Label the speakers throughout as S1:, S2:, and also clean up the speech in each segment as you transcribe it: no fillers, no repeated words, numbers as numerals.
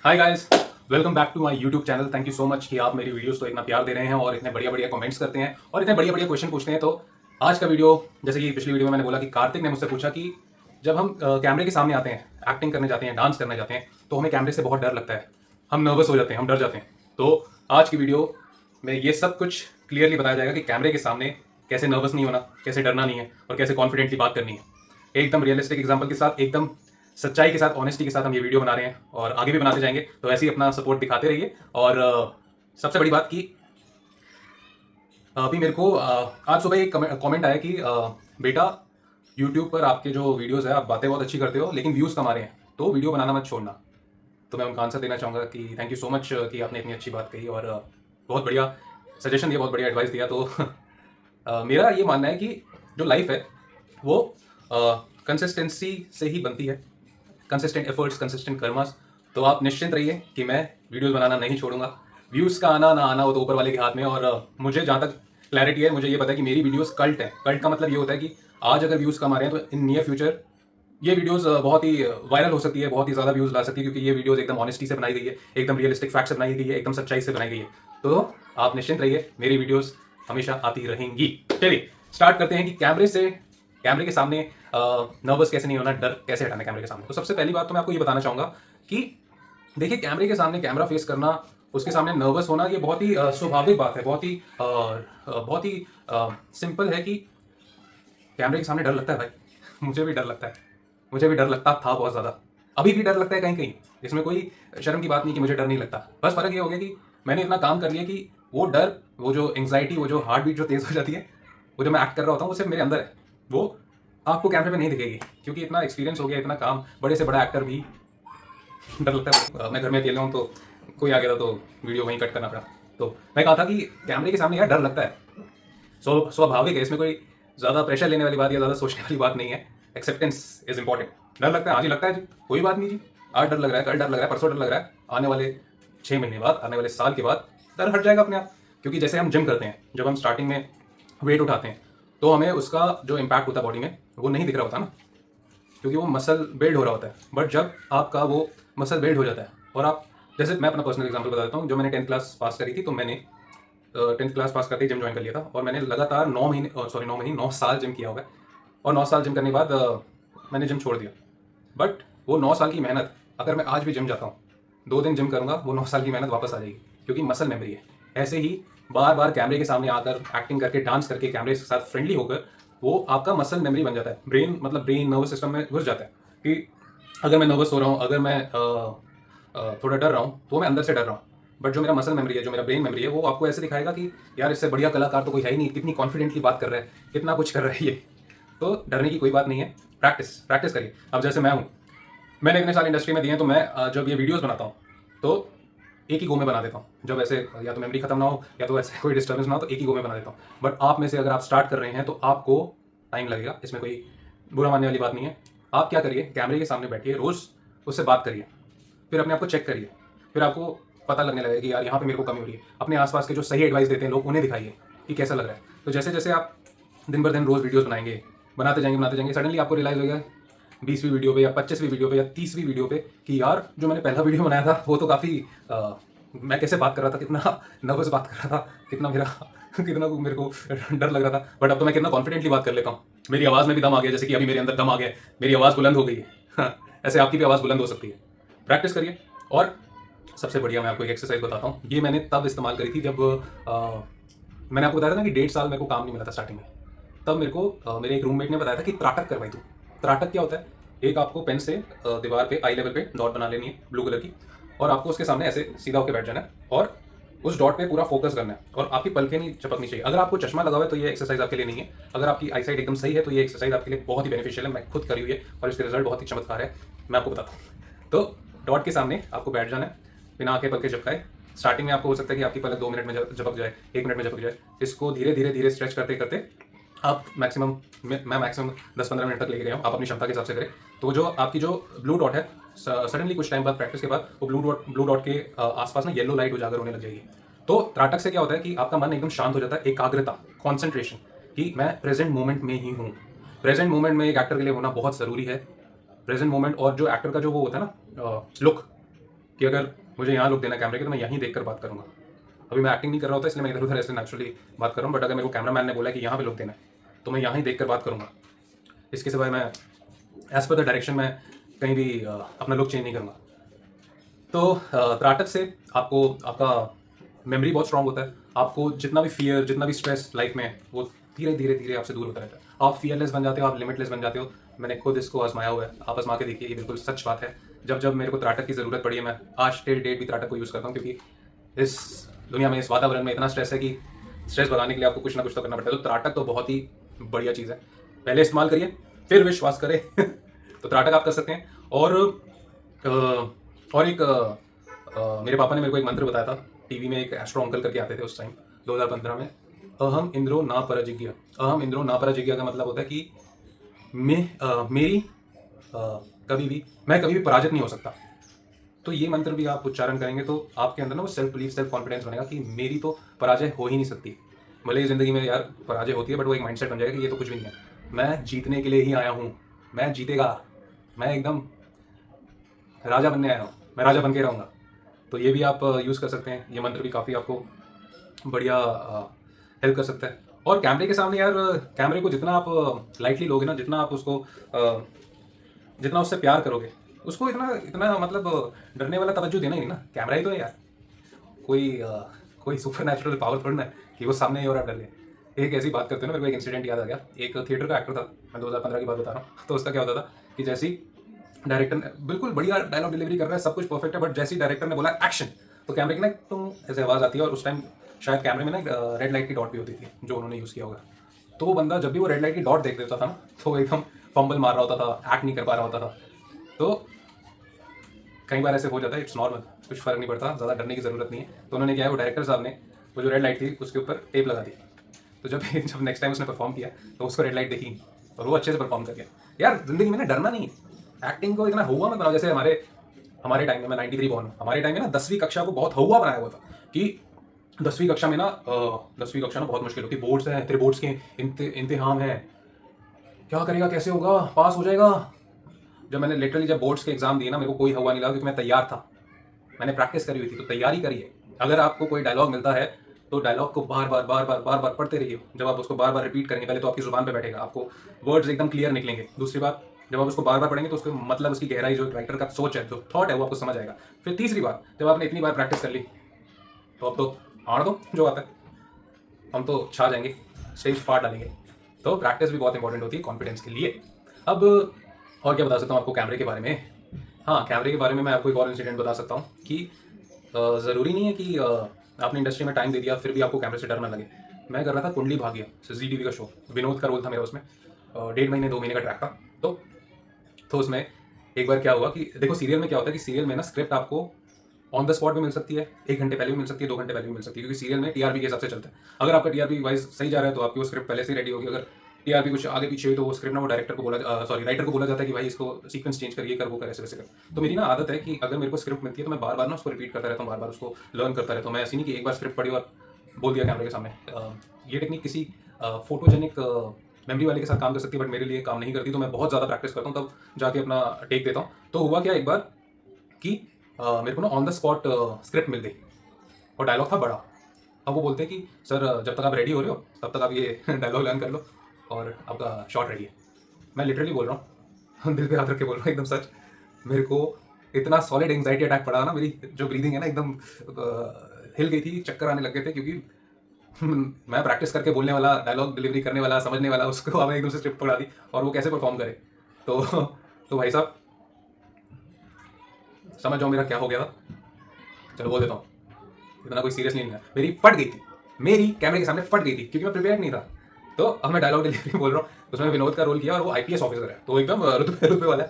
S1: Hi guys, welcome back to my YouTube channel. Thank you so much कि आप मेरी videos को इतना प्यार दे रहे हैं और इतने बढ़िया बढ़िया कमेंट्स करते हैं और इतने बढ़िया बढ़िया क्वेश्चन पूछते हैं। तो आज का वीडियो, जैसे कि पिछली वीडियो में मैंने बोला कि कार्तिक ने मुझसे पूछा कि जब हम कैमरे के सामने आते हैं, एक्टिंग करने जाते हैं, डांस करने जाते हैं, तो हमें कैमरे से बहुत डर लगता है, हम नर्वस हो जाते हैं, हम डर जाते हैं। तो आज की वीडियो में ये सब कुछ क्लियरली बताया जाएगा कि कैमरे के सामने कैसे नर्वस नहीं होना, कैसे डरना नहीं है और कैसे कॉन्फिडेंटली बात करनी है। एकदम रियलिस्टिक एग्जाम्पल के साथ, एकदम सच्चाई के साथ, ऑनेस्टी के साथ हम ये वीडियो बना रहे हैं और आगे भी बनाते जाएंगे। तो ऐसे ही अपना सपोर्ट दिखाते रहिए। और सबसे बड़ी बात कि अभी मेरे को आज सुबह एक कमेंट आया कि बेटा, यूट्यूब पर आपके जो वीडियोस है, आप बातें बहुत अच्छी करते हो लेकिन व्यूज़ कम आ रहे हैं, तो वीडियो बनाना मत छोड़ना। तो मैं उनका आंसर देना चाहूँगा कि थैंक यू सो मच कि आपने इतनी अच्छी बात कही और बहुत बढ़िया सजेशन दिया, बहुत बढ़िया एडवाइस दिया। तो मेरा ये मानना है कि जो लाइफ है वो कंसिस्टेंसी से ही बनती है, कंसिस्टेंट एफर्ट्स, कंसिस्टेंट कर्मास। तो आप निश्चिंत रहिए कि मैं वीडियोस बनाना नहीं छोड़ूंगा। व्यूज़ का आना ना आना वो तो ऊपर वाले के हाथ में है। और मुझे जहाँ तक क्लैरिटी है, मुझे ये पता है कि मेरी वीडियोस कल्ट है। कल्ट का मतलब ये होता है कि आज अगर व्यूज़ कम आ रहे हैं तो इन नियर फ्यूचर ये वीडियोस बहुत ही वायरल हो सकती है, बहुत ही ज़्यादा व्यूज़ ला सकती है, क्योंकि ये वीडियोस एकदम ऑनेस्टी से बनाई गई है, एकदम रियलिस्टिक फैक्ट से बनाई गई है, एकदम सच्चाई से बनाई गई है। तो आप निश्चिंत रहिए, मेरी वीडियोस हमेशा आती रहेंगी। चलिए स्टार्ट करते हैं कि कैमरे के सामने नर्वस कैसे नहीं होना, डर कैसे हटाना कैमरे के सामने। तो सबसे पहली बात तो मैं आपको ये बताना चाहूँगा कि देखिए, कैमरे के सामने कैमरा फेस करना, उसके सामने नर्वस होना, ये बहुत ही स्वाभाविक बात है, बहुत ही सिंपल है कि कैमरे के सामने डर लगता है भाई। मुझे भी डर लगता है, मुझे भी डर लगता था बहुत ज़्यादा, अभी भी डर लगता है कहीं कहीं। इसमें कोई शर्म की बात नहीं कि मुझे डर नहीं लगता। बस फ़र्क ये हो गया कि मैंने इतना काम कर लिया कि वो डर, वो जो एंग्जाइटी, वो जो हार्ट बीट जो तेज़ हो जाती है, वो जो मैं एक्ट कर रहा होता हूँ, वो सिर्फ मेरे अंदर है। वो आपको कैमरे पे नहीं दिखेगी, क्योंकि इतना एक्सपीरियंस हो गया, इतना काम, बड़े से बड़ा एक्टर भी डर लगता है। मैं घर में अकेला हूँ तो कोई आ गया था तो वीडियो वहीं कट करना पड़ा। तो मैं कहा था कि कैमरे के सामने यार डर लगता है, स्वाभाविक है। इसमें कोई ज़्यादा प्रेशर लेने वाली बात या ज़्यादा सोचने वाली बात नहीं है। Acceptance is important. डर लगता है, हाँ जी लगता है जी, कोई बात नहीं जी। आज डर लग रहा है, कल डर लग रहा है, परसों डर लग रहा है, आने वाले 6 महीने बाद, आने वाले साल के बाद डर हट जाएगा अपने आप। क्योंकि जैसे हम जिम करते हैं, जब हम स्टार्टिंग में वेट उठाते हैं तो हमें उसका जो इम्पैक्ट होता है बॉडी में वो नहीं दिख रहा होता ना, क्योंकि वो मसल बिल्ड हो रहा होता है। बट जब आपका वो मसल बिल्ड हो जाता है और आप, जैसे मैं अपना पर्सनल एग्जांपल बता देता हूँ। जो मैंने 10th क्लास पास करी थी, तो मैंने 10th क्लास पास करते ही जिम ज्वाइन कर लिया था और मैंने लगातार 9 साल जिम किया होगा। और 9 साल जिम करने के बाद मैंने जिम छोड़ दिया। बट वो 9 साल की मेहनत, अगर मैं आज भी जिम जाता हूँ, 2 दिन जिम करूँगा, वो 9 साल की मेहनत वापस आ जाएगी, क्योंकि मसल मेमोरी है। ऐसे ही बार बार कैमरे के सामने आकर, एक्टिंग करके, डांस करके, कैमरे के साथ फ्रेंडली होकर, वो आपका मसल मेमोरी बन जाता है। ब्रेन नर्वस सिस्टम में घुस जाता है कि अगर मैं नर्वस हो रहा हूँ, अगर मैं थोड़ा डर रहा हूँ, तो मैं अंदर से डर रहा हूँ। बट जो मेरा मसल मेमोरी है, जो मेरा ब्रेन मेमोरी है, वो आपको ऐसे दिखाएगा कि यार इससे बढ़िया कलाकार तो कोई है ही नहीं, कितनी कॉन्फिडेंटली बात कर रहा है, कितना कुछ कर रहा है ये। तो डरने की कोई बात नहीं है। प्रैक्टिस प्रैक्टिस करिए। अब जैसे मैं हूँ, मैंने इतने साल इंडस्ट्री में दिए हैं, तो मैं जब ये वीडियोस बनाता हूँ तो एक ही गो में बना देता हूँ। जब ऐसे या तो मेमोरी खत्म ना हो या तो ऐसे कोई डिस्टर्बेंस ना हो, तो एक ही गो में बना देता हूँ। बट आप में से अगर आप स्टार्ट कर रहे हैं तो आपको टाइम लगेगा, इसमें कोई बुरा मानने वाली बात नहीं है। आप क्या करिए, कैमरे के सामने बैठिए, रोज़ उससे बात करिए, फिर अपने आप को चेक करिए, फिर आपको पता लगने लगेगा कि यार यहाँ पे मेरे को कमी हो रही है। अपने आसपास के जो सही एडवाइस देते हैं लोग, उन्हें दिखाइए कि कैसा लग रहा है। तो जैसे जैसे आप दिन भर दिन रोज़ वीडियोस बनाएंगे, बनाते जाएंगे, सडनली आपको रियलाइज़ होगा 20वीं वीडियो पे या 25वीं वीडियो पे या 30वीं वीडियो पे कि यार जो मैंने पहला वीडियो बनाया था वो तो काफ़ी मैं कैसे बात कर रहा था, कितना नर्वस बात कर रहा था, कितना मेरे को डर लग रहा था। बट अब तो मैं कितना कॉन्फिडेंटली बात कर लेता हूँ, मेरी आवाज़ में भी दम आ गया, जैसे कि अभी मेरे अंदर दम आ गया, मेरी आवाज़ बुलंद हो गई है। हाँ, ऐसे आपकी भी आवाज़ बुलंद हो सकती है। प्रैक्टिस करिए। और सबसे बढ़िया मैं आपको एक एक्सरसाइज बताता हूँ। ये मैंने तब इस्तेमाल करी थी जब मैंने आपको बताया था ना कि 1.5 साल मेरे को काम नहीं मिला था स्टार्टिंग में। तब मेरे को मेरे एक रूममेट ने बताया था कि त्राटक करवाई तू। त्राटक क्या होता है? एक आपको पेन से दीवार पे आई लेवल पे डॉट बना लेनी है ब्लू कलर की, और आपको उसके सामने ऐसे सीधा होकर बैठ जाना है और उस डॉट पे पूरा फोकस करना है, और आपकी पलकें नहीं झपकनी चाहिए। अगर आपको चश्मा लगा हुआ है तो ये एक्सरसाइज आपके लिए नहीं है। अगर आपकी आई साइट एकदम सही है तो ये एक्सरसाइज आपके लिए बहुत ही बेनिफिशियल है। मैं खुद करी हुई है और इसके रिजल्ट बहुत ही चमत्कार है, मैं आपको बताता हूँ। तो डॉट के सामने आपको बैठ जाना है, बिना आंखें पलके झपकाए। स्टार्टिंग में आपको हो सकता है कि आपकी पलक 2 मिनट में झपक जाए, 1 मिनट में झपक जाए। इसको धीरे धीरे धीरे स्ट्रेच करते करते आप मैक्सिमम, मैं मैक्सिमम 10-15 मिनट तक लेके गया हूँ। आप अपनी क्षमता के हिसाब से करें। तो जो आपकी जो ब्लू डॉट है, सडनली कुछ टाइम बाद, प्रैक्टिस के बाद, वो ब्लू डॉट के आसपास ना येलो लाइट उजागर होने लग जाएगी। तो त्राटक से क्या होता है कि आपका मन एकदम शांत हो जाता है, एकाग्रता, कॉन्सेंट्रेशन, कि मैं प्रेजेंट मोमेंट में ही हूँ। प्रेजेंट मोमेंट में एक एक्टर के लिए होना बहुत ज़रूरी है। प्रेजेंट मोमेंट, और जो एक्टर का जो वो होता है ना लुक, कि अगर मुझे यहाँ लुक देना कैमरे के तो मैं यहीं देखकर बात करूँगा। अभी मैं एक्टिंग नहीं कर रहा होता इसलिए मैं इधर उधर ऐसे नेचुरली बात कर रहा हूँ, बट अगर मेरे को कैमरा मैन ने बोला कि यहाँ पे लुक देना है तो मैं यहाँ ही देख कर बात करूँगा। इसके सिवाय मैं एज पर द डायरेक्शन में कहीं भी अपना लुक चेंज नहीं करूँगा। तो त्राटक से आपको आपका मेमोरी बहुत स्ट्रांग होता है। आपको जितना भी फियर, जितना भी स्ट्रेस लाइफ में है, वो धीरे धीरे धीरे आपसे दूर होता रहता है। आप फियरलेस बन जाते हो, आप लिमिटलेस बन जाते हो। मैंने खुद इसको आजमाया हुआ है, आप आजमा के देखिए, ये बिल्कुल सच बात है। जब जब मेरे को त्राटक की ज़रूरत पड़ी है, मैं आज टिल डेट भी त्राटक को यूज़ करता हूँ, क्योंकि इस दुनिया में, इस वातावरण में इतना स्ट्रेस है कि स्ट्रेस भगाने के लिए आपको कुछ ना कुछ तो करना पड़ता है। तो त्राटक तो बहुत ही बढ़िया चीज़ है, पहले इस्तेमाल करिए फिर विश्वास करें। तो त्राटक आप कर सकते हैं। और एक मेरे पापा ने मेरे को एक मंत्र बताया था, टीवी में एक एस्ट्रो अंकल करके आते थे उस टाइम 2015 में। अहम इंद्रो ना परजिज्ञा। अहम इंद्रो ना परजिज्ञा का मतलब होता है कि मैं कभी भी पराजित नहीं हो सकता। तो ये मंत्र भी आप उच्चारण करेंगे तो आपके अंदर ना वो सेल्फ बिलीफ, सेल्फ कॉन्फिडेंस बनेगा कि मेरी तो पराजय हो ही नहीं सकती। भले ही जिंदगी में यार पराजय होती है, बट वो एक माइंडसेट बन जाएगा कि ये तो कुछ भी नहीं है, मैं जीतने के लिए ही आया हूँ, मैं जीतेगा, मैं एकदम राजा बनने आया हूँ, मैं राजा बन के रहूँगा। तो ये भी आप यूज़ कर सकते हैं। ये मंत्र भी काफ़ी आपको बढ़िया हेल्प कर सकता है। और कैमरे के सामने यार, कैमरे को जितना आप लाइटली लोगे ना, जितना आप उसको जितना उससे प्यार करोगे, उसको इतना इतना मतलब डरने वाला तवज्जो देना ही नहीं ना। कैमरा ही तो है यार, कोई सुपर नेचुरल पावर थोड़ी ना है कि वो सामने ही और आप डर ले। एक ऐसी बात करते हैं ना, मेरे को एक इंसिडेंट याद आ गया। एक थिएटर का एक्टर था, मैं 2015 की बात बता रहा हूँ। तो उसका क्या होता था कि जैसे ही डायरेक्टर ने बिल्कुल बढ़िया डायलॉग डिलीवरी कर रहा है, सब कुछ परफेक्ट है, बट जैसे ही डायरेक्टर ने बोला एक्शन, तो कैमरे की ना तुम ऐसे आवाज़ आती है। और उस टाइम शायद कैमरे में ना रेड लाइट की डॉट भी होती थी जो उन्होंने यूज़ किया होगा। तो वो बंदा जब भी वो रेड लाइट की डॉट देख देता था ना, तो वो एकदम फंबल मार रहा होता था, एक्ट नहीं कर पा रहा होता था। तो कई बार ऐसे हो जाता है, इट्स नॉर्मल, कुछ फर्क नहीं पड़ता, ज़्यादा डरने की ज़रूरत नहीं है। तो उन्होंने क्या है, वो डायरेक्टर साहब ने वो जो रेड लाइट थी उसके ऊपर टेप लगा दी। तो जब जब नेक्स्ट टाइम उसने परफॉर्म किया तो उसको रेड लाइट देखी और वो अच्छे से परफॉर्म कर गया। यार जिंदगी में ना डरना नहीं है, एक्टिंग को इतना हुआ मत बनाओ। जैसे हमारे टाइम में, मैं 93 बॉर्न हूँ, हमारे टाइम में ना 10वीं कक्षा को बहुत हुआ बनाया हुआ था कि 10वीं कक्षा में ना 10वीं कक्षा ना बहुत मुश्किल होती, बोर्ड्स हैं, तेरे बोर्ड्स के इम्तिहान हैं, क्या करेगा, कैसे होगा, पास हो जाएगा। जब बोर्ड्स के एग्जाम दिए ना, मेरे को कोई हवा नहीं लगा, क्योंकि मैं तैयार था, मैंने प्रैक्टिस करी हुई थी। तो तैयारी करिए। अगर आपको कोई डायलॉग मिलता है तो डायलॉग को बार बार पढ़ते रहिए। जब आप उसको बार बार रिपीट करेंगे, पहले तो आपकी जुबान पे बैठेगा, आपको वर्ड्स एकदम क्लियर निकलेंगे। दूसरी बात, जब आप उसको बार बार पढ़ेंगे तो उसके मतलब, उसकी गहराई, जो राइटर का सोच है, जो थॉट है, वो आपको समझ आएगा। फिर तीसरी बात, जब आपने इतनी बार प्रैक्टिस कर ली तो अब तो आड़ दो जो आता है, हम तो छा जाएंगे, स्टेज फाड़ डालेंगे। तो प्रैक्टिस भी बहुत इंपॉर्टेंट होती है कॉन्फिडेंस के लिए। अब और क्या बता सकता हूँ आपको कैमरे के बारे में। हाँ, कैमरे के बारे में मैं आपको एक और इंसिडेंट बता सकता हूँ कि ज़रूरी नहीं है कि आपने इंडस्ट्री में टाइम दे दिया फिर भी आपको कैमरे से डर ना लगे। मैं कर रहा था कुंडली भाग्य, जी टीवी का शो, विनोद का रोल था मेरा उसमें। 1.5 महीने 2 महीने का ट्रैक था। तो उसमें एक बार क्या हुआ कि देखो, सीरियल में क्या होता है कि सीरियल में ना स्क्रिप्ट आपको ऑन द स्पॉट भी मिल सकती है, 1 घंटे पहले भी मिल सकती है, 2 घंटे पहले भी मिल सकती है, क्योंकि सीरियल में टीआरपी के हिसाब से चलता है। अगर आपका टीआरपी वाइज सही जा रहा है तो आपकी वो स्क्रिप्ट पहले से रेडी होगी। अगर टीआरपी कुछ आगे पीछे हुई तो वो स्क्रिप्ट ना, वो डायरेक्टर को राइटर को बोला जाता है कि भाई इसको सीक्वेंस चेंज कर, ये कर, वो कर, ऐसे वैसे कर। तो मेरी ना आदत है कि अगर मेरे को स्क्रिप्ट मिलती है तो मैं बार बार ना उसको रिपीट करता रहता हूँ, बार बार उसको लर्न करता रहता हूँ। मैं ऐसी नहीं कि एक बार स्क्रिप्ट पढ़ी और बोल दिया कैमरे के सामने। ये टेक्निक किसी फोटोजेनिक मेमोरी वाले के साथ काम कर सकती है, बट मेरे लिए काम नहीं करती। तो मैं बहुत ज़्यादा प्रैक्टिस करता हूँ, तब जाके अपना टेक देता हूँ। तो हुआ क्या एक बार कि मेरे को ना ऑन द स्पॉट स्क्रिप्ट मिल गई और डायलॉग था बड़ा। अब वो बोलते हैं कि सर जब तक आप रेडी हो रहे हो तब तक आप ये डायलॉग लर्न कर लो और आपका शॉट रेडी है। मैं लिटरली बोल रहा हूँ, दिल पे हाथ रख के बोल रहा हूँ, एकदम सच। मेरे को इतना सॉलिड एंग्जाइटी अटैक पड़ा ना, मेरी जो ब्रीदिंग है ना एकदम हिल गई थी, चक्कर आने लग गए थे, क्योंकि मैं प्रैक्टिस करके बोलने वाला, डायलॉग डिलीवरी करने वाला, समझने वाला, उसको हमें एकदम से स्क्रिप्ट पकड़ा दी और वो कैसे परफॉर्म करे। तो तो भाई साहब समझ जाओ मेरा क्या हो गया था। चलो बोल देता हूँ, इतना कोई सीरियस नहीं है। मेरी फट गई थी, मेरी कैमरे के सामने फट गई थी, क्योंकि मैं प्रिपेयर नहीं था। तो अब मैं डायलॉग डिलीवरी बोल रहा हूँ, उसमें विनोद का रोल किया और वो आईपीएस ऑफिसर है, तो एकदम रुतबे वाला है।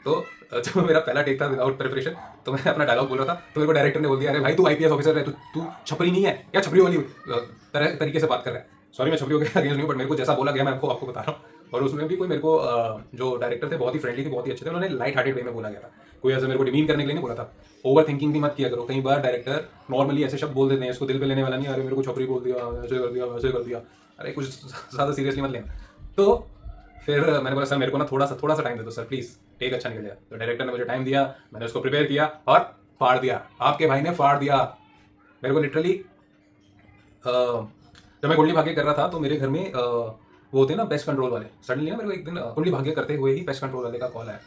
S1: तो जब मेरा पहला टेक था विदाउट प्रिपरेशन, तो मैं अपना डायलॉग बोल रहा था, तो मेरे को डायरेक्टर ने बोल दिया, अरे भाई तू आईपीएस ऑफिसर है, तू छपरी नहीं है क्या, छपरी वाली तरीके से बात कर रहा है। सॉरी, मैं छपरियों के अगेंस्ट नहीं हूँ, बट मेरे को जैसा बोला गया मैं आपको बता रहा हूँ। और उसमें भी कोई मेरे को जो डायरेक्टर थे बहुत ही फ्रेंडली थे, बहुत ही अच्छे थे, उन्होंने लाइट हार्टेड वे में बोला गया था, कोई ऐसा मेरे को डिमीन करने के लिए नहीं बोला था। ओवर थिंकिंग भी मत किया करो। कई बार डायरेक्टर नॉर्मली ऐसे शब्द बोल देते हैं, इसको दिल पे लेने वाला नहीं, अरे मेरे को छपरी बोल दिया, ऐसे कर दिया, वैसे कर दिया, अरे कुछ ज़्यादा सीरियसली मत लेना। तो फिर मैंने बोला, सर मेरे को ना थोड़ा सा टाइम दे दो सर, प्लीज़ टेक अच्छा निकल जाए। तो डायरेक्टर ने मुझे टाइम दिया, मैंने उसको प्रिपेयर किया और फाड़ दिया, आपके भाई ने फाड़ दिया मेरे को लिटरली। जब मैं कुंडली भाग्य कर रहा था तो मेरे घर में वो होते हैं ना पेस्ट कंट्रोल वाले, सडनली ना मेरे को एक दिन कुंडली भाग्य करते हुए ही पेस्ट कंट्रोल वाले का कॉल आया।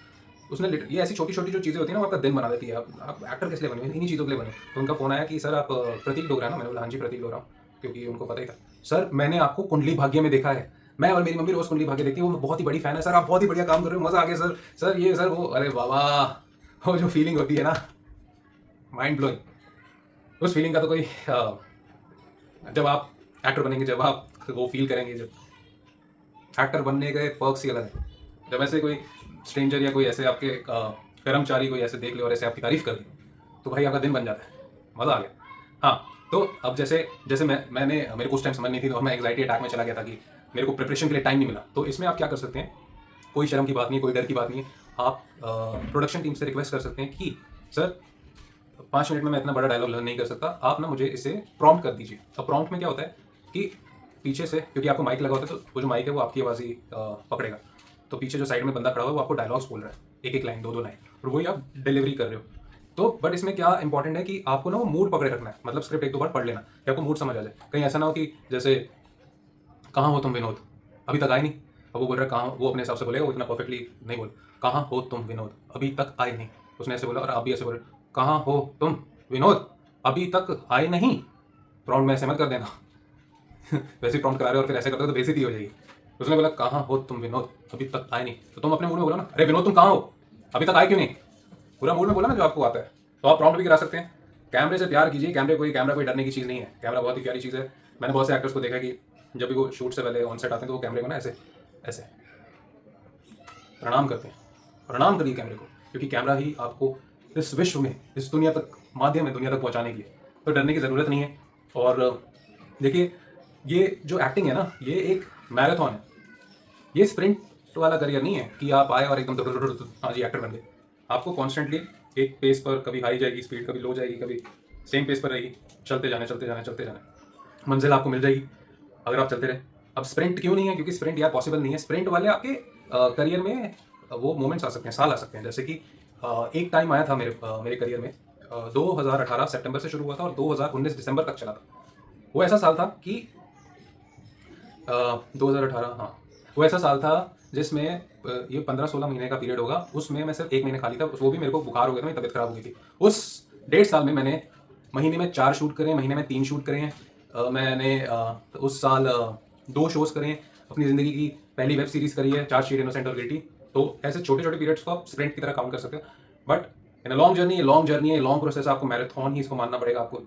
S1: उसने ये ऐसी छोटी छोटी जो चीज़ें होती है ना वो आपका दिन बना देती है। आप एक्टर किस लिए बने, इन्हीं चीज़ों के लिए बने। तो उनका फोन आया कि सर आप प्रतीक डोगरा ना। मैंने बोला हाँ जी प्रतीक डोगरा, क्योंकि उनको पता ही था। सर मैंने आपको कुंडली भाग्य में देखा है, मैं और मेरी मम्मी रोज कुंडली भाग्य देखती है, वो बहुत ही बड़ी फैन है सर, आप बहुत ही बढ़िया काम कर रहे हो, मजा आ गया सर। सर ये सर वो, अरे बाबा वो जो फीलिंग होती है ना, माइंड ब्लोइंग। उस फीलिंग का तो कोई जब आप एक्टर बनेंगे, जब आप वो फील करेंगे, जब एक्टर बनने के पर्क्स ही अलग है। जब ऐसे कोई स्ट्रेंजर या कोई ऐसे आपके कर्मचारी कोई ऐसे देख ले और ऐसे आपकी तारीफ कर दी, तो भाई आपका दिन बन जाता है, मज़ा आ गया। हाँ, तो अब जैसे जैसे मैंने मेरे को उस टाइम समझ नहीं थी और मैं एंग्जाइटी अटैक में चला गया था कि मेरे को प्रिपरेशन के लिए टाइम नहीं मिला। तो इसमें आप क्या कर सकते हैं, कोई शर्म की बात नहीं है, कोई डर की बात नहीं है। आप प्रोडक्शन टीम से रिक्वेस्ट कर सकते हैं कि सर 5 मिनट में मैं इतना बड़ा डायलॉग लर्न नहीं कर सकता, आप ना मुझे इसे प्रॉम्प्ट कर दीजिए। अब प्रॉम्प्ट में क्या होता है कि पीछे से, क्योंकि आपको माइक लगा होता है तो वो जो माइक है वो आपकी आवाज़ ही पकड़ेगा, तो पीछे जो साइड में बंदा खड़ा हुआ है वो आपको डायलॉग्स बोल रहा है, एक एक लाइन, दो दो लाइन, और वही आप डिलीवरी कर रहे हो। तो बट इसमें क्या इंपॉर्टेंट है कि आपको ना वो मूड पकड़े रखना है, मतलब स्क्रिप्ट एक दो बार पढ़ लेना कि आपको मूड समझ आ जाए। कहीं ऐसा ना हो कि जैसे कहाँ हो तुम विनोद, अभी तक आए नहीं। अब वो बोल रहा है कहाँ, वो अपने हिसाब से बोलेगा, वो इतना परफेक्टली नहीं बोल, कहाँ हो तुम विनोद, अभी तक आए नहीं। उसने ऐसे बोला और आप भी ऐसे बोल रहे, कहाँ हो तुम विनोद, अभी तक आए नहीं। प्रॉम्प्ट में ऐसे मत कर देना वैसे प्रॉम्प्ट करा रहे हो और फिर ऐसे करते हो तो बेइज्जती हो जाएगी। उसने बोला कहाँ हो तुम विनोद, अभी तक आए नहीं, तो तुम अपने मूड में बोलो ना, अरे विनोद तुम कहाँ हो, अभी तक आए क्यों नहीं। पूरा मूड में बोला ना जो आपको आता है। तो आप प्रॉम्प्ट भी करा सकते हैं। कैमरे से प्यार कीजिए, कैमरा कोई डरने की चीज़ नहीं है, कैमरा बहुत ही प्यारी चीज़ है। मैंने बहुत से एक्टर्स को देखा कि जब भी वो शूट से पहले ऑन सेट आते हैं तो वो कैमरे को ना ऐसे ऐसे प्रणाम करते हैं। प्रणाम करिए कैमरे को, क्योंकि कैमरा ही आपको इस विश्व में, इस दुनिया तक माध्यम है, दुनिया तक पहुंचाने के लिए। तो डरने की ज़रूरत नहीं है। और देखिए ये जो एक्टिंग है ना, ये एक मैराथन है, ये स्प्रिंट वाला करियर नहीं है कि आप आए और एकदम हाँ जी एक्टर बन गए। आपको कॉन्स्टेंटली एक पेस पर, कभी हाई जाएगी स्पीड, कभी लो जाएगी, कभी सेम पेस पर रहेगी, चलते जाना चलते जाना चलते जाना, मंजिल आपको मिल जाएगी अगर आप चलते रहे। अब स्प्रिंट क्यों नहीं है, क्योंकि स्प्रिंट यार पॉसिबल नहीं है। स्प्रिंट वाले आपके करियर में वो मोमेंट्स आ सकते हैं, साल आ सकते हैं। जैसे कि एक टाइम आया था मेरे करियर में, 2018 सितंबर से शुरू हुआ था और 2019 दिसंबर तक चला था। वो ऐसा साल था कि 2018, हाँ, वो ऐसा साल था जिसमें ये 15-16 महीने का पीरियड होगा, उसमें मैं सिर्फ 1 महीने खाली था, वो भी मेरे को बुखार हो गया था, मेरी तबीयत खराब हो गई थी। उस 1.5 साल में मैंने महीने में 4 शूट करे हैं, महीने में 3 शूट करे हैं। मैंने उस साल 2 शोज़ करे हैं। अपनी ज़िंदगी की पहली वेब सीरीज़ करी है, चार्जशीट इनोसेंट और गिल्टी। तो ऐसे छोटे छोटे पीरियड्स को आप स्प्रिंट की तरह काउंट कर सकते हो। But in a long journey, ये लॉन्ग जर्नी है, लॉन्ग प्रोसेस, आपको मैराथन ही इसको मानना पड़ेगा, आपको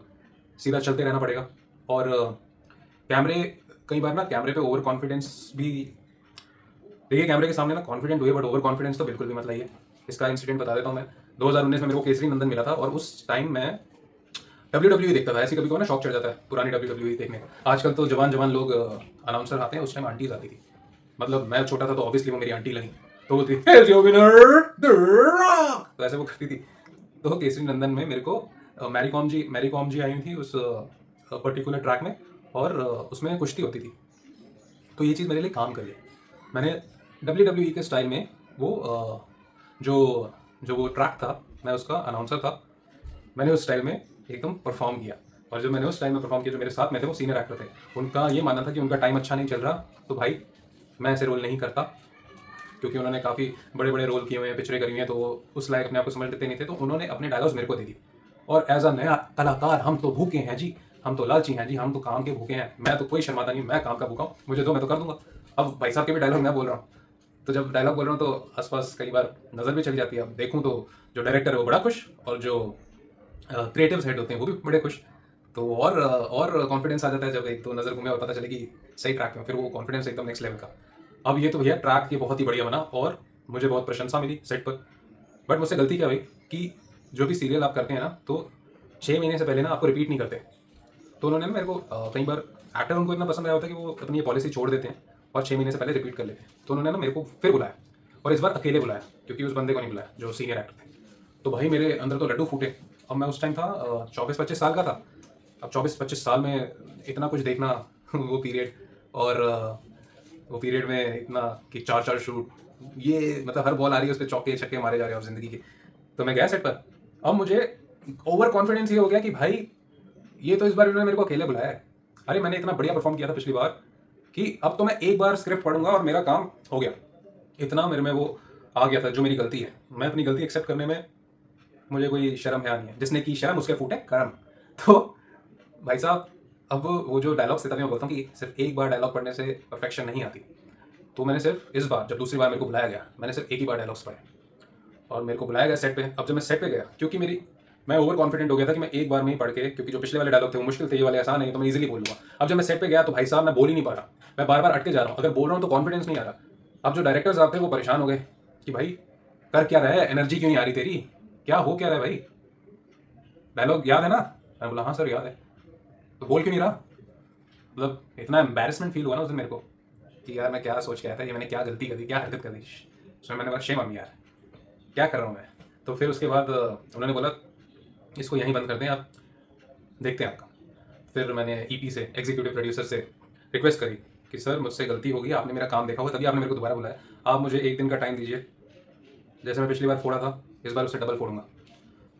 S1: सीधा चलते रहना पड़ेगा। और कैमरे, कई बार ना कैमरे पे ओवर कॉन्फिडेंस भी, देखिए कैमरे के सामने ना कॉन्फिडेंट हुए, बट ओवर कॉन्फिडेंस तो बिल्कुल भी मत लाइए। इसका इंसिडेंट बता देता हूँ मैं। 2019 में मेरे को केसरी नंदन मिला था और उस टाइम मैं WWE देखता था। ऐसी कभी को ना शौक चढ़ जाता है पुरानी WWE देखने का। आजकल तो जवान जवान लोग अनाउंसर आते हैं, उस टाइम आंटीज आती थी। मतलब मैं छोटा था तो ऑब्वियसली वो मेरी आंटी लगी, तो वो थी Here's your winner, The Rock! तो ऐसे वो करती थी। तो केसरी नंदन में मेरे को मैरी कॉम जी आई थी उस पर्टिकुलर ट्रैक में, और उसमें कुश्ती होती थी। तो ये चीज़ मेरे लिए काम करी है। मैंने WWE के स्टाइल में वो जो जो वो ट्रैक था, मैं उसका अनाउंसर था, मैंने उस स्टाइल में एकदम परफॉर्म किया। और जब मैंने उस टाइम में परफॉर्म किया, जो मेरे साथ में थे वो सीनियर एक्टर थे, उनका ये मानना था कि उनका टाइम अच्छा नहीं चल रहा, तो भाई मैं ऐसे रोल नहीं करता, क्योंकि उन्होंने काफ़ी बड़े बड़े रोल किए हुए हैं, पिक्चरें करी हुई हैं, तो वो उस लायक अपने आप को समझ लेते नहीं थे। तो उन्होंने अपने डायलॉग्स मेरे को दे दी। और एज अ नया कलाकार हम तो भूखे हैं जी, हम तो लालची हैं जी, हम तो काम के भूखे हैं। मैं तो कोई शर्माता नहीं, मैं काम का भूखा हूँ, मुझे दो मैं तो कर दूंगा। अब भाई साहब के भी डायलॉग मैं बोल रहा हूँ, तो जब डायलॉग बोल रहा हूँ तो आसपास कई बार नज़र भी चली जाती है। अब देखूँ तो जो डायरेक्टर है वो बड़ा खुश, और जो क्रिएटिव हेड होते हैं वो भी बड़े खुश। तो और कॉन्फिडेंस आ जाता है जब एक तो नज़र घूमे और पता चले कि सही ट्रैक में, फिर वो कॉन्फिडेंस एकदम नेक्स्ट लेवल का। अब ये तो भैया ट्रैक ये बहुत ही बढ़िया बना और मुझे बहुत प्रशंसा मिली सेट पर। बट मुझसे गलती क्या हुई कि जो भी सीरियल आप करते हैं ना, तो 6 महीने से पहले ना आपको रिपीट नहीं करते। तो उन्होंने ना मेरे को कई बार एक्टर उनको इतना पसंद आया होता है कि वो अपनी ये पॉलिसी छोड़ देते हैं और 6 महीने से पहले रिपीट कर लेते हैं। तो उन्होंने ना मेरे को फिर बुलाया, और इस बार अकेले बुलाया, क्योंकि उस बंदे को नहीं बुलाया जो सीनियर एक्टर थे। तो भाई मेरे अंदर तो लड्डू फूटे। अब मैं उस टाइम था 24-25 साल का था। अब 24-25 साल में इतना कुछ देखना वो पीरियड, और वो पीरियड में इतना कि 4-4 शूट, ये मतलब हर बॉल आ रही है उस पर चौके छक्के मारे जा रहे हैं और ज़िंदगी के। तो मैं गया सेट पर। अब मुझे ओवर कॉन्फिडेंस ये हो गया कि भाई ये तो इस बार इन्होंने मेरे को अकेले बुलाया है। अरे मैंने इतना बढ़िया परफॉर्म किया था पिछली बार कि अब तो मैं एक बार स्क्रिप्ट पढ़ूंगा और मेरा काम हो गया। इतना मेरे में वो आ गया था, जो मेरी गलती है, मैं अपनी गलती एक्सेप्ट करने में मुझे कोई शर्म है नहीं है। जिसने की शर्म उसके फूटे कर्म। तो भाई साहब, अब वो जो डायलॉग्स थे तभी मैं बोलता हूँ कि सिर्फ एक बार डायलॉग पढ़ने से परफेक्शन नहीं आती। तो मैंने सिर्फ इस बार, जब दूसरी बार मेरे को बुलाया गया, मैंने सिर्फ एक ही बार डायलॉग्स पढ़े और मेरे को बुलाया गया सेट पे। अब जब मैं सेट पे गया, क्योंकि मैं ओवर कॉन्फिडेंट हो गया था कि मैं एक बार में ही पढ़ के, क्योंकि जो पिछले वाले डायलॉग थे वो मुश्किल थे, ये वाले आसान है तो मैं इजीली बोल लूँगा। अब जब मैं सेट पे गया तो भाई साहब मैं बोल ही नहीं पा रहा, मैं बार बार अटके जा रहा हूँ। अगर बोल रहा हूँ तो कॉन्फिडेंस नहीं आ रहा। अब जो डायरेक्टर साहब थे वो परेशान हो गए कि भाई कर क्या रहा है, एनर्जी क्यों नहीं आ रही तेरी, क्या हो क्या रहा है भाई, डायलॉग याद है ना। मैं बोला हाँ सर याद है। तो बोल क्यों नहीं रहा। मतलब इतना एम्बैरेसमेंट फील हुआ ना उस दिन मेरे को कि यार मैं क्या सोच के आया था, ये मैंने क्या गलती कर दी, क्या हरकत कर दी। उसमें मैंने कहा शेम ऑन मी यार, क्या कर रहा हूँ मैं। तो फिर उसके बाद उन्होंने बोला इसको यहीं बंद कर दें, आप देखते हैं आपका। फिर मैंने ईपी से, एग्जीक्यूटिव प्रोड्यूसर से रिक्वेस्ट करी कि सर मुझसे गलती होगी, आपने मेरा काम देखा होगा तभी आपने मेरे को दोबारा बुलाया, आप मुझे एक दिन का टाइम दीजिए, जैसे मैं पिछली बार फोड़ा था इस बार उससे डबल फोड़ूंगा।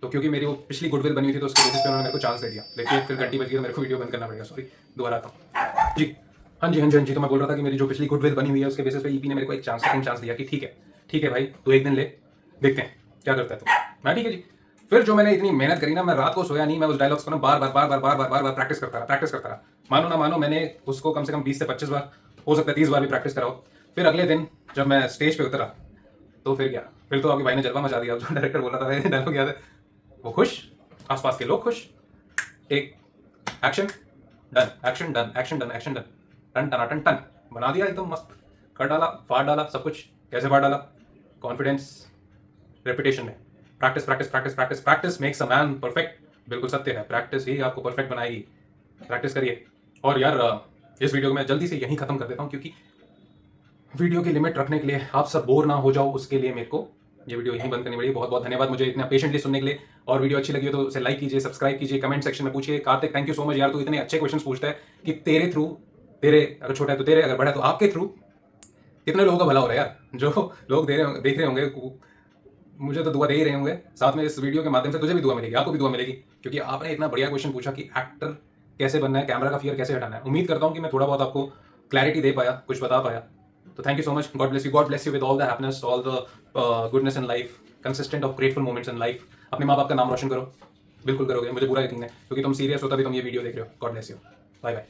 S1: तो क्योंकि मेरी वो पिछली गुडविल बनी हुई थी तो उसके बेसिस पे उन्होंने मेरे को चांस दे दिया। देखिए फिर घंटी बज गई तो मेरे को वीडियो बंद करना पड़ेगा, सॉरी दोबारा आता हूँ जी। हाँ जी हाँ जी हाँ जी। तो मैं बोल रहा था कि मेरी जो पिछली गुडविल बनी हुई है उसके बेसिस पे ईपी ने मेरे को एक चांस, सेकंड चांस दिया कि ठीक है भाई तू एक दिन ले, देखते हैं क्या करता है तो। मैं ठीक है जी। फिर जो मैंने इतनी मेहनत करी ना, मैं रात को सोया नहीं, मैं उस डायलॉग्स को ना बार बार प्रैक्टिस करता रहा। मानो ना मानो मैंने उसको कम से कम 20 से 25 बार, हो सकता है 30 बार भी प्रैक्टिस कराओ। फिर अगले दिन जब मैं स्टेज पे उतरा तो फिर क्या, फिर तो आपके भाई ने जलवा मचा दिया। जो डायरेक्टर बोला था डायलॉग याद है, वो खुश, आसपास के लोग खुश। Take action done, action done, action done, action done, टन टनाटन टन, बना दिया एकदम मस्त, कर डाला, फाड़ डाला सब कुछ। कैसे फाड़ डाला, कॉन्फिडेंस, रेपुटेशन में, practice practice practice practice practice makes a man perfect. बिल्कुल सत्य है, प्रैक्टिस ही आपको परफेक्ट बनाएगी। प्रैक्टिस करिए। और यार इस वीडियो को मैं जल्दी से यहीं खत्म कर देता हूँ, क्योंकि वीडियो की लिमिट रखने के लिए, आप सब बोर ना हो जाओ उसके लिए मेरे को ये वीडियो यहीं बंद करनी पड़ी। बहुत बहुत धन्यवाद मुझे इतना पेशेंटली सुनने के लिए। और वीडियो अच्छी लगी हो तो उसे लाइक कीजिए, सब्सक्राइब कीजिए, कमेंट सेक्शन में पूछिए। Kartik thank you so much यार, तू इतने अच्छे क्वेश्चंस पूछता है कि तेरे थ्रू, तेरे अगर छोटा है तो तेरे, अगर बड़ा है तो आपके थ्रू कितने लोगों का भला हो रहा है यार। जो लोग देख रहे होंगे मुझे तो दुआ दे ही रहे होंगे, साथ में इस वीडियो के माध्यम से तुझे भी दुआ मिलेगी, आपको भी दुआ मिलेगी, क्योंकि आपने इतना बढ़िया क्वेश्चन पूछा कि एक्टर कैसे बनना है, कैमरा का फियर कैसे हटाना है। उम्मीद करता हूँ कि मैं थोड़ा बहुत आपको क्लैरिटी दे पाया, कुछ बता पाया। तो thank you so much, God bless you with all the happiness, all the goodness in life, consistent of grateful moments in life. अपने माँ बाप का नाम रोशन करो, बिल्कुल करोगे, मुझे पूरा यकीन है, क्योंकि तुम सीरियस हो तभी तुम ये वीडियो देख रहे हो। God bless you, bye bye.